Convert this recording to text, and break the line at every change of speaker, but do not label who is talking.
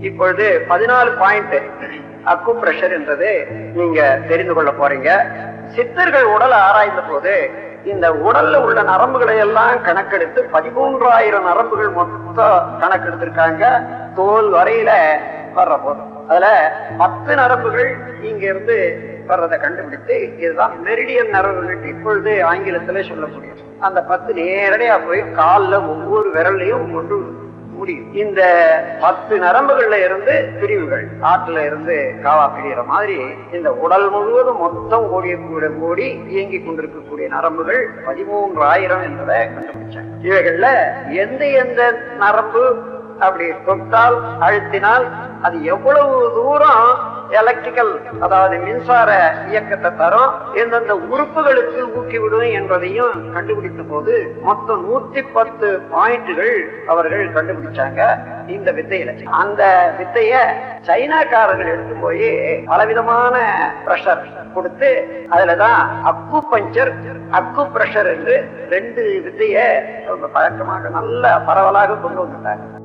இப்பொழுது 14 பாயிண்ட் அக்கு பிரஷர் என்றது நீங்க தெரிந்து கொள்ள போறீங்க. சித்தர்கள் உடலை ஆராய்ந்த போது இந்த உடல்ல உள்ள நரம்புகளை எல்லாம் கணக்கெடுத்து 13,000 நரம்புகள் மொத்தம் கணக்கெடுத்திருக்காங்க. தோல் வரையில வர்ற போது அதுல 10 நரம்புகள் இங்க இருந்து வர்றதை கண்டுபிடித்து இதுதான் மெரிடியன் நரம்புகள் இப்பொழுது ஆங்கிலத்துல சொல்லக்கூடிய அந்த 10 நேரடியா போய் கால்ல ஒவ்வொரு விரல்லையும் கொண்டு முடியும். இந்த 10 நரம்புகள்ல இருந்து பிரிவுகள் ஆற்றுல இருந்து காவா பிரிகிற மாதிரி இந்த உடல் முழுவதும் மொத்தம் ஓடி இயங்கி கொண்டிருக்கக்கூடிய நரம்புகள் 13,000 என்பதை கண்டுபிடிச்சாங்க. இவைகள்ல எந்த நரம்பு அப்படி தொட்டால் அழுத்தினால் அது எவ்வளவு தூரம் எலக்ட்ரிக்கல் அதாவது மின்சார இயக்கத்தை தரும், எந்தெந்த உறுப்புகளுக்கு ஊக்கிவிடும் என்பதையும் கண்டுபிடித்த போது மொத்தம் 110 பாயிண்ட்கள் அவர்கள் கண்டுபிடிச்சாங்க இந்த வித்தையில. அந்த வித்தைய சைனாக்காரர்கள் எடுத்து போய் பலவிதமான பிரஷர் கொடுத்து அதுலதான் அக்கு பஞ்சர் அக்கு பிரஷர் என்று 2 வித்தைய பழக்கமாக நல்ல பரவலாக கொண்டு வந்துட்டாங்க.